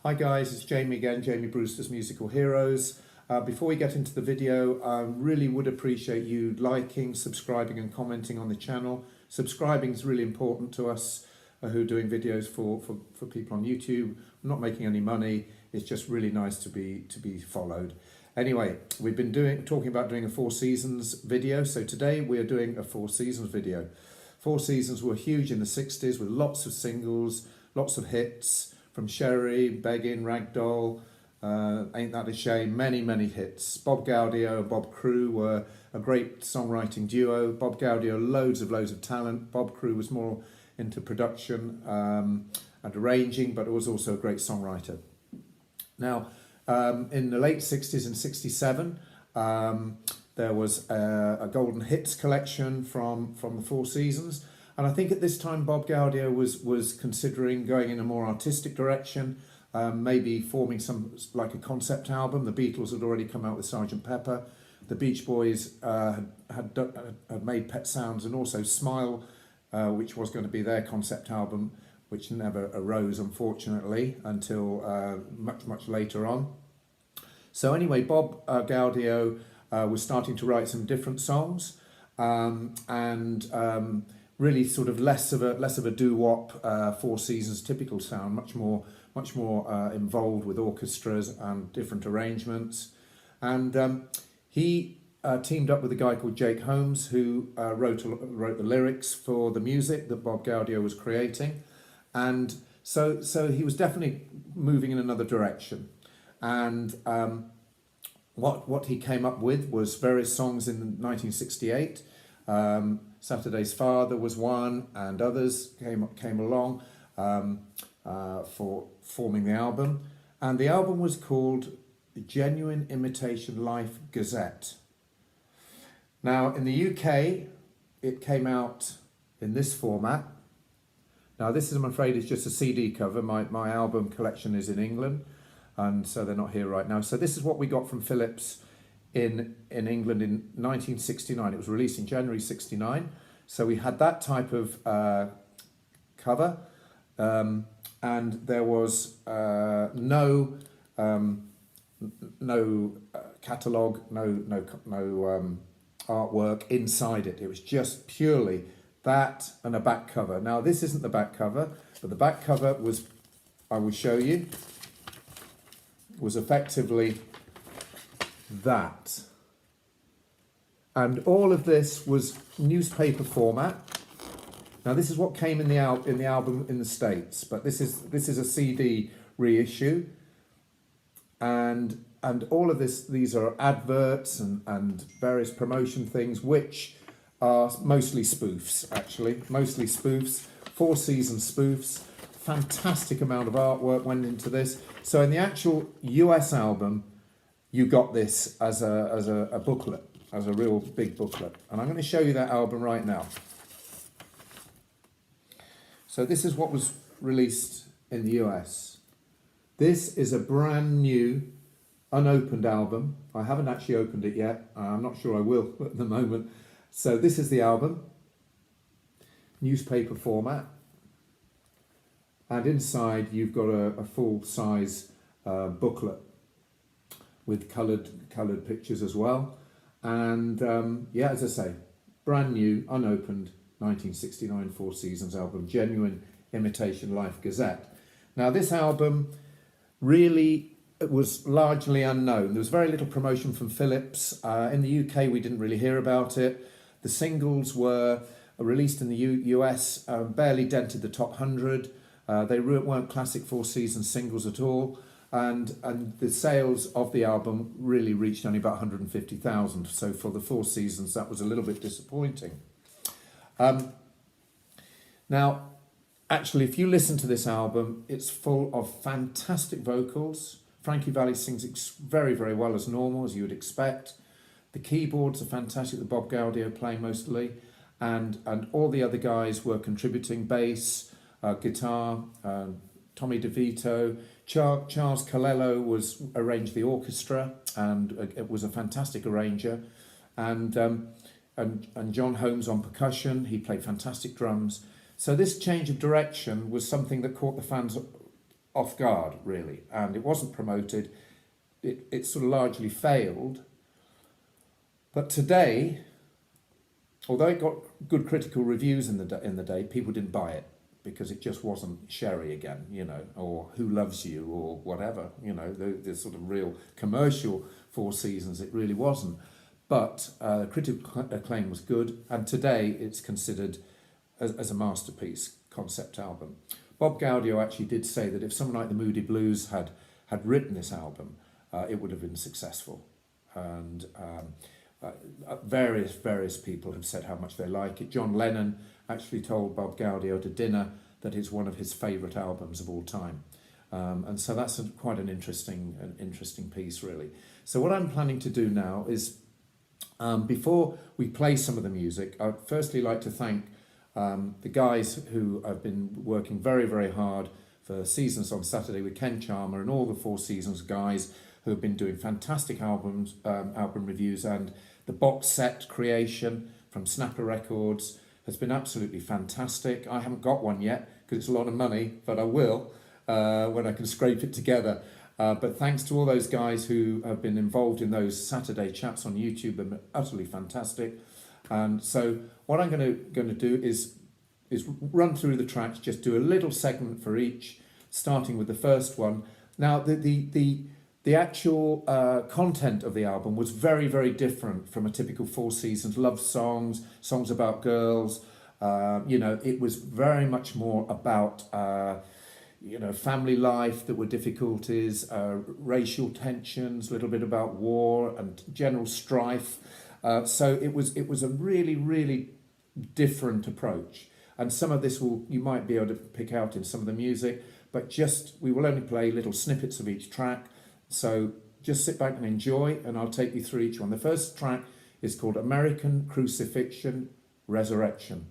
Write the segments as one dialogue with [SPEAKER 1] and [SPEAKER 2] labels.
[SPEAKER 1] Hi guys, it's Jamie again, Jamie Brewster's Musical Heroes. Before we get into the video, I really would appreciate you liking, subscribing and commenting on the channel. Subscribing is really important to us who are doing videos for people on YouTube. I'm not making any money, it's just really nice to be followed. Anyway, we've been talking about doing a Four Seasons video, so today we are doing a Four Seasons video. Four Seasons were huge in the 60s with lots of singles, lots of hits, from Sherry, Beggin', Ragdoll, Ain't That a Shame, many hits. Bob Gaudio and Bob Crewe were a great songwriting duo. Bob Gaudio, loads of talent. Bob Crewe was more into production and arranging, but was also a great songwriter. Now, in the late 60s and 67, there was a golden hits collection from the Four Seasons. And I think at this time Bob Gaudio was considering going in a more artistic direction, maybe forming some like a concept album. The Beatles had already come out with Sgt. Pepper. The Beach Boys had made Pet Sounds and also Smile, which was going to be their concept album, which never arose unfortunately until much later on. So anyway, Bob Gaudio was starting to write some different songs and really sort of less of a doo-wop Four Seasons typical sound, much more involved with orchestras and different arrangements. And he teamed up with a guy called Jake Holmes, who wrote the lyrics for the music that Bob Gaudio was creating, and so he was definitely moving in another direction. And what he came up with was various songs in 1968. Saturday's Father was one, and others came along for forming the album. And the album was called the Genuine Imitation Life Gazette. Now, in the UK, it came out in this format. Now, this is, I'm afraid, is just a CD cover. My album collection is in England, and so they're not here right now. So this is what we got from Philips in England in 1969. It was released in January 69. So we had that type of cover, and there was no catalogue, no artwork inside it. It was just purely that and a back cover. Now this isn't the back cover, but the back cover was, I will show you, was effectively that. And all of this was newspaper format. Now this is what came in the album in the States, but this is a CD reissue, and all of these are adverts and various promotion things, which are mostly spoofs, actually, mostly spoofs, Four Seasons spoofs. Fantastic amount of artwork went into this. So in the actual US album, you got this as a booklet, as a real big booklet. And I'm going to show you that album right now. So this is what was released in the US. This is a brand new, unopened album. I haven't actually opened it yet. I'm not sure I will at the moment. So this is the album, newspaper format. And inside you've got a full-size booklet with coloured pictures as well. And yeah, as I say, brand new, unopened 1969 Four Seasons album, Genuine Imitation Life Gazette. Now this album really, it was largely unknown. There was very little promotion from Philips. In the UK we didn't really hear about it. The singles were released in the US, barely dented the top 100. They weren't classic Four Seasons singles at all. And the sales of the album really reached only about 150,000. So for the Four Seasons, that was a little bit disappointing. Now, actually, if you listen to this album, it's full of fantastic vocals. Frankie Valli sings very well as normal, as you would expect. The keyboards are fantastic, the Bob Gaudio playing mostly, and all the other guys were contributing bass, guitar, Tommy DeVito. Charles Calello arranged the orchestra, and it was a fantastic arranger, and John Holmes on percussion. He played fantastic drums. So this change of direction was something that caught the fans off guard, really, and it wasn't promoted. It sort of largely failed. But today, although it got good critical reviews in the day, people didn't buy it because it just wasn't Sherry again, you know, or Who Loves You, or whatever, you know, the sort of real commercial Four Seasons. It really wasn't. But critical acclaim was good, and today it's considered as a masterpiece concept album. Bob Gaudio actually did say that if someone like the Moody Blues had written this album, it would have been successful. And various people have said how much they like it. John Lennon actually told Bob Gaudio at a dinner that it's one of his favourite albums of all time. And so that's quite an interesting piece, really. So what I'm planning to do now is, before we play some of the music, I'd firstly like to thank the guys who have been working very, very hard for Seasons on Saturday with Ken Charmer and all the Four Seasons guys who have been doing fantastic album reviews, and the box set creation from Snapper Records has been absolutely fantastic. I haven't got one yet because it's a lot of money, but I will when I can scrape it together. But thanks to all those guys who have been involved in those Saturday chats on YouTube, they've been utterly fantastic. And so what I'm going to do is run through the tracks, just do a little segment for each, starting with the first one. Now, the actual content of the album was very, very different from a typical Four Seasons love songs about girls. You know, it was very much more about you know, family life. There were difficulties, racial tensions, a little bit about war and general strife. So it was a really, really different approach. And some of this you might be able to pick out in some of the music, but we will only play little snippets of each track. So just sit back and enjoy, and I'll take you through each one. The first track is called American Crucifixion Resurrection.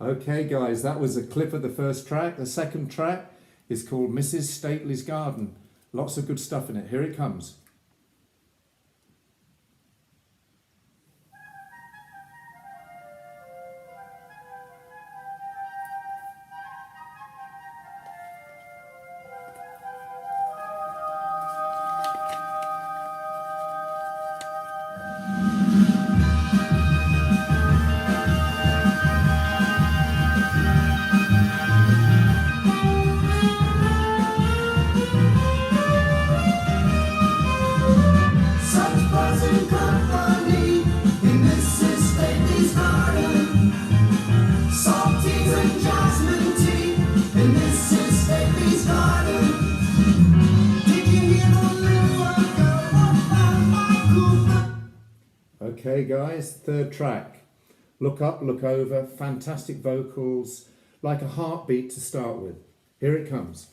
[SPEAKER 1] Okay guys, that was a clip of the first track. The second track is called Mrs. Stately's Garden. Lots of good stuff in it. Here it comes. Okay guys, third track. Look Up, Look Over, fantastic vocals, like a heartbeat to start with. Here it comes.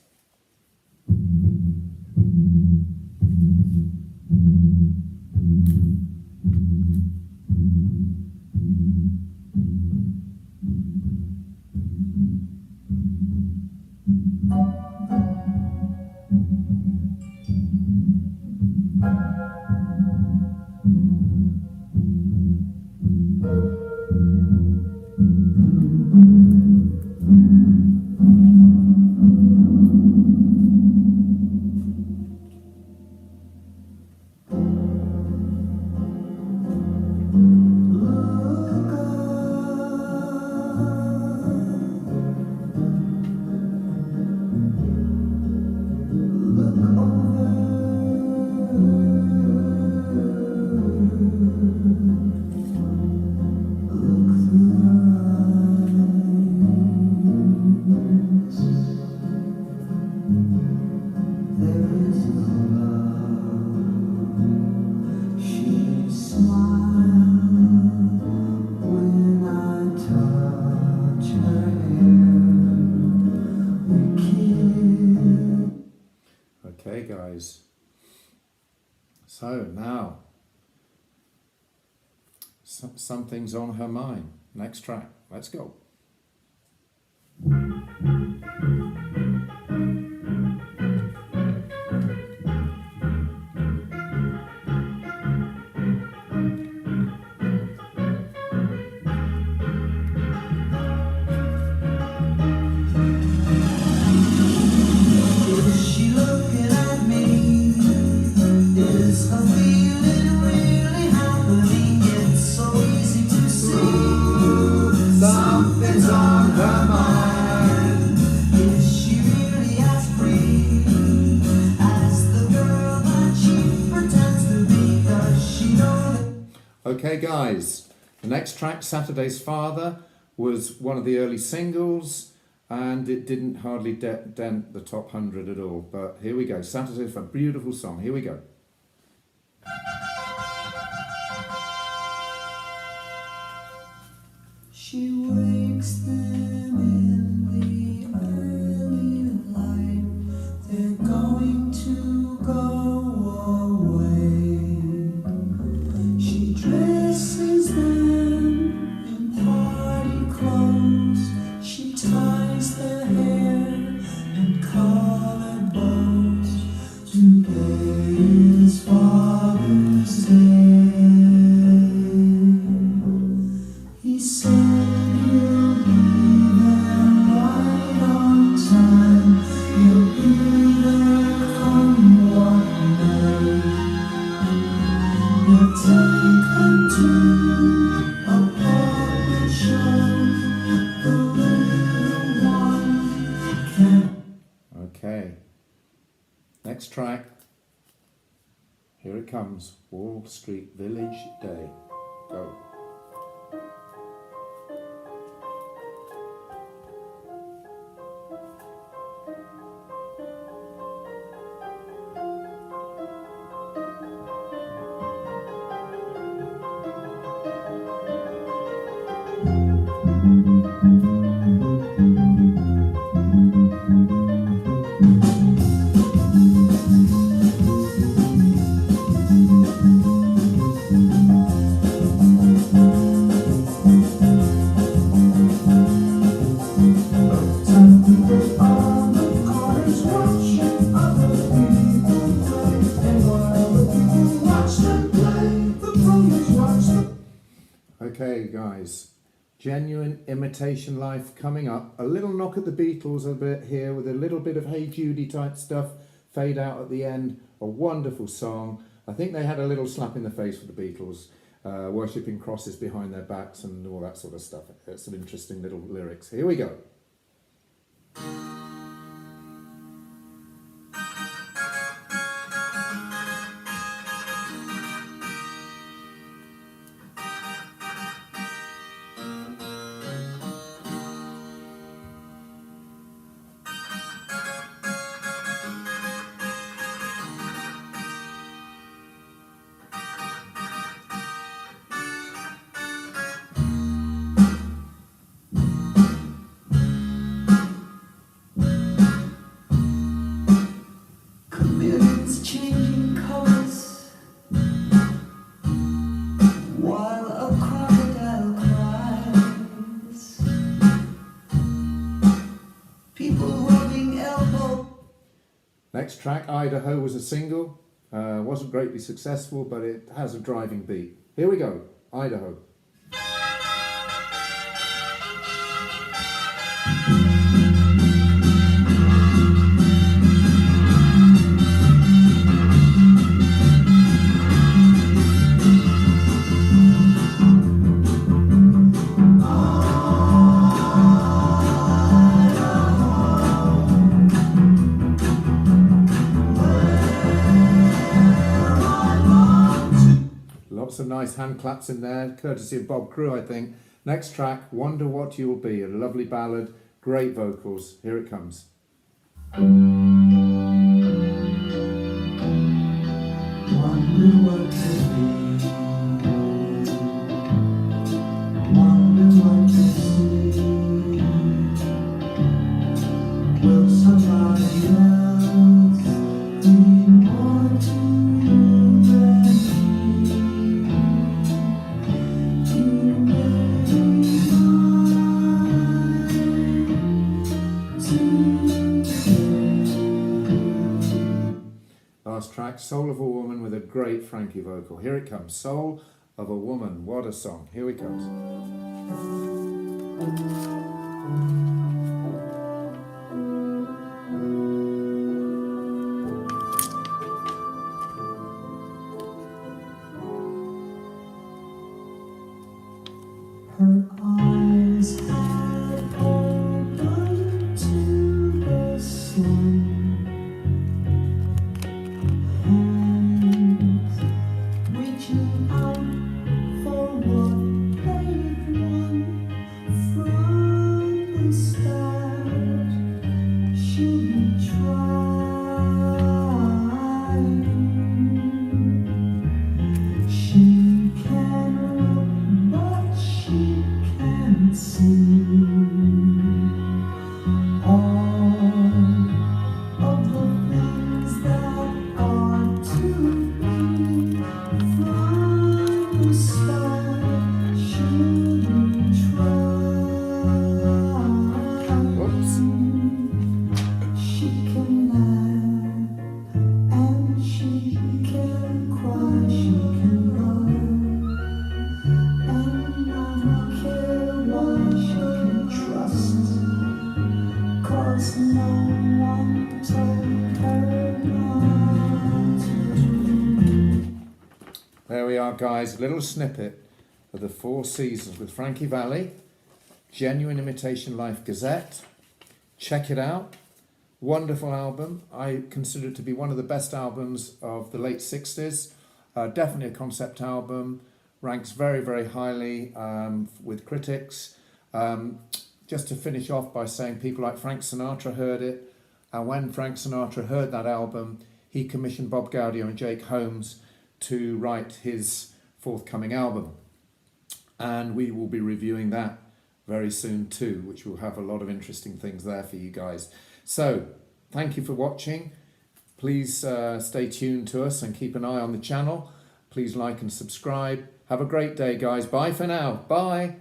[SPEAKER 1] Okay, guys. So now, something's on her mind. Next track. Let's go. Okay, guys, the next track, Saturday's Father, was one of the early singles, and it didn't hardly dent the top 100 at all. But here we go, Saturday's Father, beautiful song. Here we go.
[SPEAKER 2] She wakes them in the early light. They're going to go away. She dresses them in party clothes. She ties their hair and collarbones. Today is Father's Day. He said he'll be there right on time. He'll be there come what may. He'll take them to a puppet show. The little one can.
[SPEAKER 1] Okay. Next track. Here it comes. Wall Street Village Day. Go. Okay, guys, Genuine Imitation Life coming up. A little knock at the Beatles a bit here with a little bit of Hey Judy type stuff, fade out at the end. A wonderful song. I think they had a little slap in the face with the Beatles, worshipping crosses behind their backs and all that sort of stuff. Some interesting little lyrics. Here we go.
[SPEAKER 2] People rubbing elbows.
[SPEAKER 1] Next track, Idaho, was a single. Wasn't greatly successful, but it has a driving beat. Here we go, Idaho. Lots of nice hand claps in there, courtesy of Bob Crew, I think. Next track, Wonder What You'll Be, a lovely ballad, great vocals. Here it comes.
[SPEAKER 2] Wonder what you'll be. Wonder what you'll see. Will somebody else be more to you than me? You may be mine today.
[SPEAKER 1] Last track, Soul of a Woman, with a great Frankie vocal. Here it comes, Soul of a Woman, what a song. Here it comes.
[SPEAKER 2] Her eyes had opened to the sun. Hands reaching out for what they've won from the start. She'll be trying. She can look, but she can't see all of the things that are to be. From the start, she'll be trying.
[SPEAKER 1] Whoops.
[SPEAKER 2] She can laugh and she can cry, she can love, and not care what she can trust, 'cause no one told her not to.
[SPEAKER 1] There we are, guys, a little snippet of the 4 Seasons with Frankie Valli, Genuine Imitation Life Gazette. Check it out. Wonderful album. I consider it to be one of the best albums of the late 60s. Definitely a concept album. Ranks very, very highly with critics. Just to finish off by saying people like Frank Sinatra heard it. And when Frank Sinatra heard that album, he commissioned Bob Gaudio and Jake Holmes to write his forthcoming album. And we will be reviewing that very soon too, which will have a lot of interesting things there for you guys. So, thank you for watching. Please stay tuned to us and keep an eye on the channel. Please like and subscribe. Have a great day, guys. Bye for now. Bye.